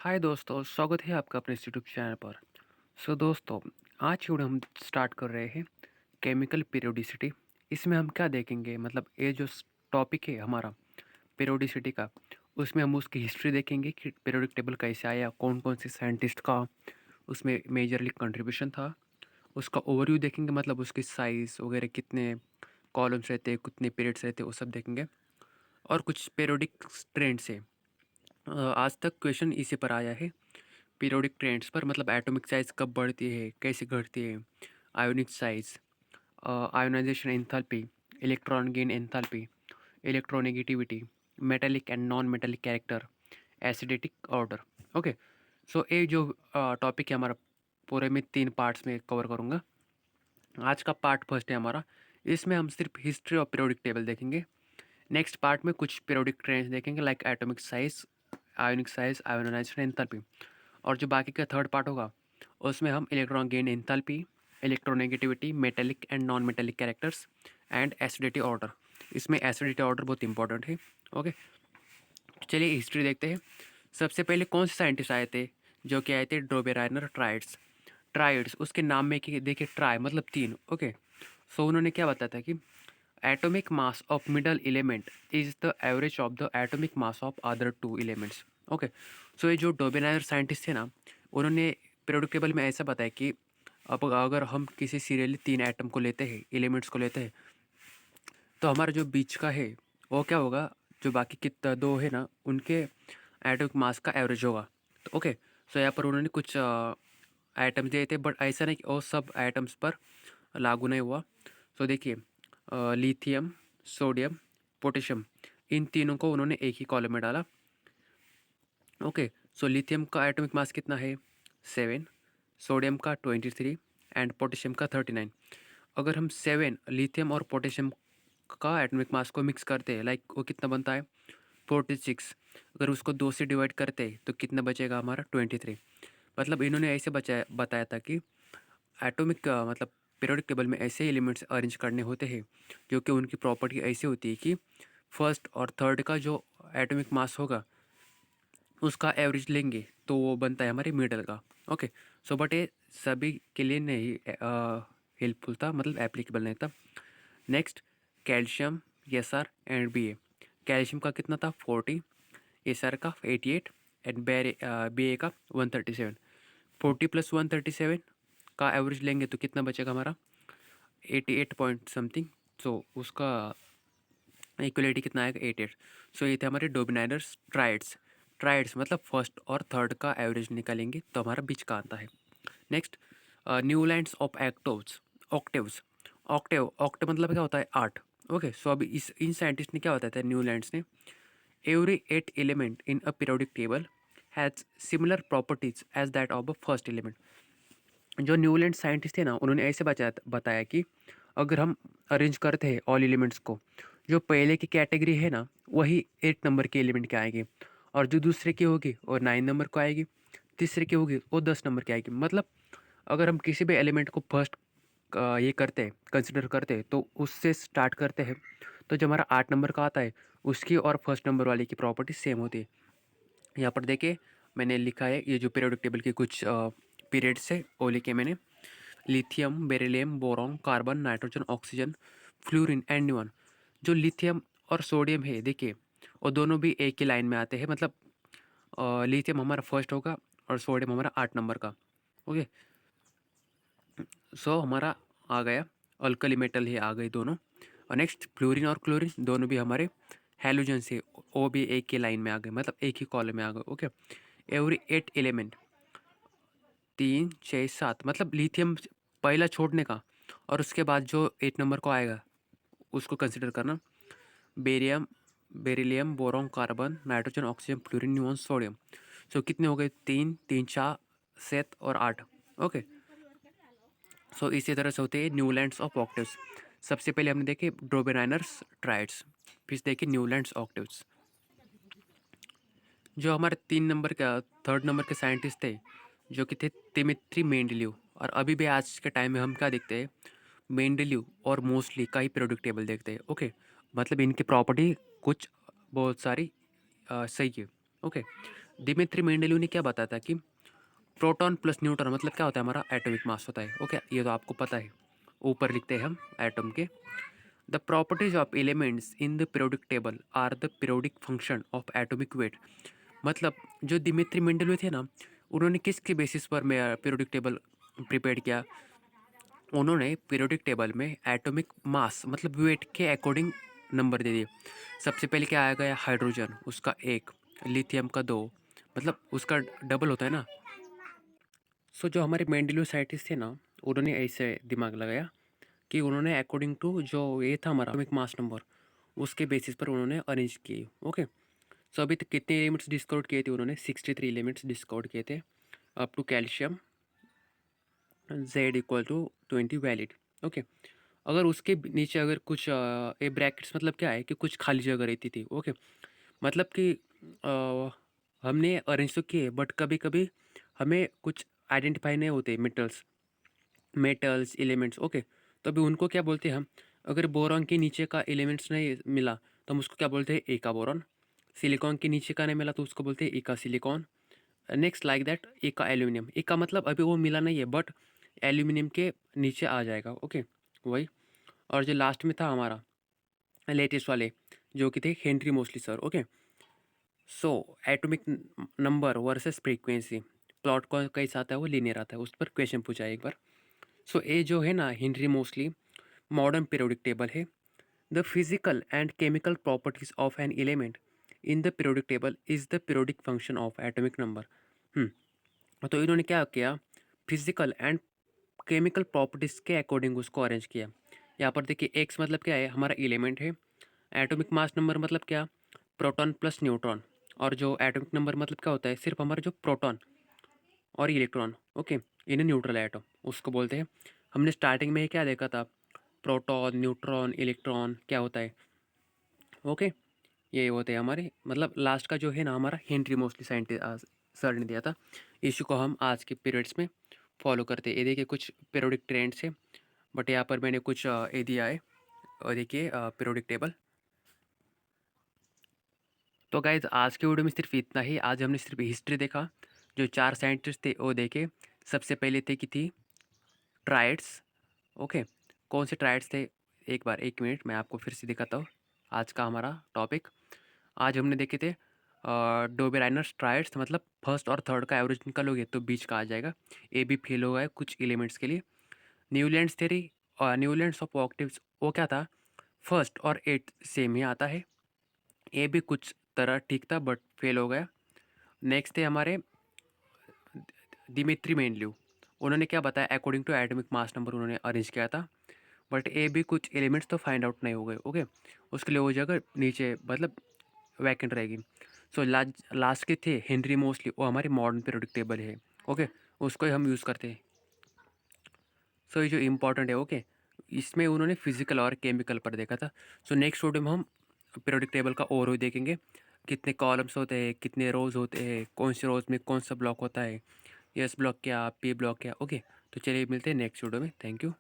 हाय दोस्तों, स्वागत है आपका अपने इस यूट्यूब चैनल पर। दोस्तों, आज की वीडियो हम स्टार्ट कर रहे हैं केमिकल पीरियोडिसिटी। इसमें हम क्या देखेंगे, मतलब ये जो टॉपिक है हमारा पीरियोडिसिटी का, उसमें हम उसकी हिस्ट्री देखेंगे कि पीरियोडिक टेबल कैसे आया, कौन कौन से साइंटिस्ट का उसमें मेजरली कंट्रीब्यूशन था। उसका ओवरव्यू देखेंगे, मतलब उसकी साइज़ वगैरह, कितने कॉलम्स रहते, कितने पीरियड्स रहते, वो सब देखेंगे। और कुछ पीरियोडिक ट्रेंड्स है। आज तक क्वेश्चन इसी पर आया है, पीरियोडिक ट्रेंड्स पर, मतलब एटॉमिक साइज़ कब बढ़ती है, कैसे घटती है, ionic size, ionization enthalpy, electron gain enthalpy, electronegativity, metallic and non metallic character, acidic order. Okay, so ये जो टॉपिक है हमारा, पूरे में 3 पार्ट्स में कवर करूँगा। आज का पार्ट फर्स्ट है हमारा, इसमें हम सिर्फ हिस्ट्री ऑफ पीरियोडिक टेबल देखेंगे। नेक्स्ट पार्ट में कुछ पीरियोडिक ट्रेंड्स देखेंगे, like atomic size, ionic size, ionization enthalpy. और जो बाकी का थर्ड पार्ट होगा, उसमें हम electron gain enthalpy, electronegativity, metallic and non metallic characters and acidity order. इसमें एसिडिटी ऑर्डर बहुत इंपॉर्टेंट है। ओके, चलिए हिस्ट्री देखते हैं। सबसे पहले कौन से साइंटिस्ट आए थे, जो कि आए थे ड्रोबेराइनर ट्राइड्स। ट्राइड्स, उसके नाम में कि देखिए ट्राई मतलब 3। ओके, सो उन्होंने क्या बताया था कि atomic mass of middle element is the average of the atomic mass of other 2 elements. Okay, so ये जो डोबेनायर साइंटिस्ट थे ना, उन्होंने पीरियोडिक टेबल में ऐसा बताया कि अब अगर हम किसी सीरियली 3 एटम को लेते हैं, एलिमेंट्स को लेते हैं, तो हमारा जो बीच का है वो क्या होगा, जो बाकी के 2 है ना, उनके एटॉमिक मास का एवरेज होगा। तो ओके, सो यहाँ पर उन्होंने कुछ आइटम्स दिए थे, बट ऐसा नहीं कि वो सब आइटम्स पर लागू नहीं हुआ। सो देखिए, लिथियम, सोडियम, पोटेशियम, इन तीनों को उन्होंने एक ही कॉलम में डाला। ओके, सो लिथियम का एटॉमिक मास कितना है, 7, सोडियम का 23 एंड पोटेशियम का 39। अगर हम 7 लिथियम और पोटेशियम का एटॉमिक मास को मिक्स करते हैं, लाइक वो कितना बनता है, 46। अगर उसको 2 से डिवाइड करते हैं तो कितना बचेगा हमारा, 23। मतलब इन्होंने ऐसे बताया था कि एटॉमिक मतलब पीरियोडिक टेबल में ऐसे एलिमेंट्स अरेंज करने होते हैं क्योंकि उनकी प्रॉपर्टी ऐसी होती है कि फर्स्ट और थर्ड का जो एटॉमिक मास होगा उसका एवरेज लेंगे तो वो बनता है हमारे मिडल का। ओके, सो बट ये सभी के लिए नहीं हेल्पफुल था, मतलब एप्लीकेबल नहीं था। Next, calcium, S R and B A. Calcium का कितना था, 40, एस आर का 88 एंड बी ए का 137। 40 प्लस 137 का एवरेज लेंगे तो कितना बचेगा हमारा, 88 पॉइंट समथिंग। सो उसका इक्वलिटी कितना आएगा, 88। सो ये थे हमारे डोमिनाइनर्स ट्राइड्स। ट्राइड्स मतलब फर्स्ट और थर्ड का एवरेज निकालेंगे तो हमारा बीच का आता है। Next, Newlands of octaves, octaves. Octave मतलब क्या होता है, 8। ओके, सो अभी इस इन साइंटिस्ट ने क्या बताया था, न्यूलैंड्स ने, every 8 element in a periodic table has similar properties as that of a first element. जो न्यूलैंड साइंटिस्ट थे ना, उन्होंने ऐसे बताया कि अगर हम अरेंज करते हैं ऑल एलिमेंट्स को, जो पहले की कैटेगरी है ना वही 8 नंबर के एलिमेंट के आएंगे, और जो दूसरे की होगी वो 9 नंबर को आएगी, तीसरे की होगी वो 10 नंबर की आएगी। मतलब अगर हम किसी भी एलिमेंट को फर्स्ट ये करते हैं, कंसिडर करते हैं, तो उससे स्टार्ट करते हैं, तो जो हमारा 8 नंबर का आता है उसकी और फर्स्ट नंबर वाले की प्रॉपर्टी सेम होती है। यहाँ पर देखिए मैंने लिखा है, ये जो पीरियोडिक टेबल के कुछ पीरियड्स है वो लिखे मैंने। Lithium, beryllium, boron, carbon, nitrogen, oxygen, fluorine and न्यून। जो लिथियम और सोडियम है देखिए, वो दोनों भी एक ही लाइन में आते हैं, मतलब लिथियम हमारा फर्स्ट होगा और सोडियम हमारा 8 नंबर का। ओके, सो हमारा आ गया, अल्कली मेटल ही आ गए दोनों। और नेक्स्ट, फ्लोरीन और क्लोरीन दोनों भी हमारे हैलोजन से, वो भी एक ही लाइन में आ गए, मतलब एक ही कॉलम में आ गए। ओके, एवरी 8 एलिमेंट, 3, 6, 7, मतलब लिथियम पहला छोड़ने का, और उसके बाद जो 8 नंबर को आएगा उसको कंसिडर करना। Barium, beryllium, boron, carbon, nitrogen, oxygen, fluorine, न्यून, सोडियम। सो कितने हो गए, 3, 3, 4, 7 और 8। ओके, सो इसी तरह से होते हैं न्यूलैंड्स ऑफ ऑक्टेव्स। सबसे पहले हमने देखे ड्रोबेनाइनर्स ट्राइड्स, फिर देखे न्यूलैंड्स ऑक्टेव्स। जो हमारे 3 नंबर का, थर्ड नंबर के साइंटिस्ट थे, जो कि थे तिमित्री मेंडलीव। और अभी भी आज के टाइम में हम क्या देखते हैं, मेंडलीव और मोस्टली का ही पीरियोडिक टेबल देखते हैं। ओके, मतलब इनकी प्रॉपर्टी कुछ बहुत सारी सही है। ओके, दिमित्री मेंडेलीव ने क्या बताया था कि प्रोटॉन प्लस न्यूट्रॉन मतलब क्या होता है, हमारा एटॉमिक मास होता है। ओके, ये तो आपको पता है, ऊपर लिखते हैं हम एटम के। The properties of elements in the periodic table are the periodic function of atomic weight. मतलब जो दिमित्री मेंडेलीव थे ना, उन्होंने किसके बेसिस पर में पीरियोडिक टेबल प्रिपेयर किया? उन्होंने पीरियोडिक टेबल में एटॉमिक मास मतलब वेट के अकॉर्डिंग नंबर दे दिए। सबसे पहले क्या आ गया, हाइड्रोजन, उसका 1, लिथियम का 2, मतलब उसका डबल होता है ना। सो जो हमारे मेंडेलीव साइंटिस्ट थे ना, उन्होंने ऐसे दिमाग लगाया कि उन्होंने अकॉर्डिंग टू जो ये था हमारा एटॉमिक मास नंबर, उसके बेसिस पर उन्होंने अरेंज किए। ओके, सो अभी तक कितने एलिमेंट्स डिस्कवर किए थे उन्होंने? 63 एलिमेंट्स डिस्कवर किए थे, up to calcium Z = 20 valid. Okay, अगर उसके नीचे अगर कुछ ये ब्रैकेट्स मतलब क्या है कि कुछ खाली जगह रहती थी। ओके, मतलब कि हमने अरेंज तो किए, बट कभी कभी हमें कुछ आइडेंटिफाई नहीं होते मेटल्स एलिमेंट्स। ओके, तो अभी उनको क्या बोलते हैं हम? अगर बोरॉन के नीचे का एलिमेंट्स नहीं मिला तो हम उसको क्या बोलते हैं? एका बोरॉन। सिलिकॉन के नीचे का नहीं मिला तो उसको बोलते हैं एका सिलिकॉन। नेक्स्ट लाइक दैट एका एल्यूमिनियम। एका मतलब अभी वो मिला नहीं है, बट एल्यूमिनियम के नीचे आ जाएगा। ओके, वही। और जो लास्ट में था हमारा लेटेस्ट वाले, जो कि थे Henry mostly sir. Okay, so atomic number versus frequency, plot कौन कैसा आता है? वो लीनियर आता है। उस पर क्वेश्चन पूछा है एक बार। सो ये जो है ना Henry Moseley modern periodic table है। The physical and chemical properties of an element in the periodic table is the periodic function of atomic number. तो इन्होंने क्या किया, फिजिकल एंड केमिकल प्रॉपर्टीज़ के अकॉर्डिंग उसको अरेंज किया। यहाँ पर देखिए एक्स मतलब क्या है, हमारा एलिमेंट है। एटॉमिक मास नंबर मतलब क्या, प्रोटॉन प्लस न्यूट्रॉन। और जो एटॉमिक नंबर मतलब क्या होता है, सिर्फ हमारा जो प्रोटॉन और इलेक्ट्रॉन। ओके, इन्हें न्यूट्रल एटम उसको बोलते हैं। हमने स्टार्टिंग में क्या देखा था, प्रोटॉन न्यूट्रॉन इलेक्ट्रॉन क्या होता है। ओके, ये होते हैं हमारे, मतलब लास्ट का जो है ना हमारा हेनरी मोस्टली साइंटिस्ट सर ने दिया था। इशू को हम आज के पीरियड्स में फॉलो करते हैं। ये देखिए कुछ पीरियोडिक ट्रेंड्स है, बट यहाँ पर मैंने कुछ ये दिया है, और देखिए पीरियोडिक टेबल। तो गाइज आज के वीडियो में सिर्फ इतना ही। आज हमने सिर्फ हिस्ट्री देखा, जो 4 साइंटिस्ट थे वो देखे। सबसे पहले थे कि थी ट्राइड्स। ओके, कौन से ट्राइड्स थे? एक बार 1 मिनट मैं आपको फिर से दिखाता हूँ आज का हमारा टॉपिक। आज हमने देखे थे डोबेराइनर ट्राइड्स, मतलब फर्स्ट और थर्ड का एवरेज निकालोगे तो बीच का आ जाएगा। ए भी फेल होगा है कुछ एलिमेंट्स के लिए। न्यूलैंड्स थ्योरी और न्यूलैंड्स ऑफ ऑक्टेव्स, वो क्या था, फर्स्ट और एट सेम ही आता है। ए भी कुछ तरह ठीक था बट फेल हो गया। नेक्स्ट थे हमारे दिमित्री मेंडलीव। उन्होंने क्या बताया, according to atomic mass number उन्होंने अरेंज किया था, बट ए भी कुछ एलिमेंट्स तो फाइंड आउट नहीं हो गए। ओके, उसके लिए वो जगह नीचे मतलब वैकेंट रहेगी। सो लास्ट के थे हेनरी मोस्टली, वो हमारे मॉडर्न पीरियोडिक टेबल है। ओके, उसको ही हम यूज़ करते हैं। सो ये जो इम्पोर्टेंट है, ओके, इसमें उन्होंने फिजिकल और केमिकल पर देखा था। सो नेक्स्ट वीडियो में हम पीरियोडिक टेबल का ओवरव्यू देखेंगे, कितने कॉलम्स होते हैं, कितने रोज होते हैं, कौन से रोज में कौन सा ब्लॉक होता है, एस ब्लॉक क्या, पी ब्लॉक क्या। ओके, तो चलिए मिलते हैं नेक्स्ट वीडियो में। Thank you.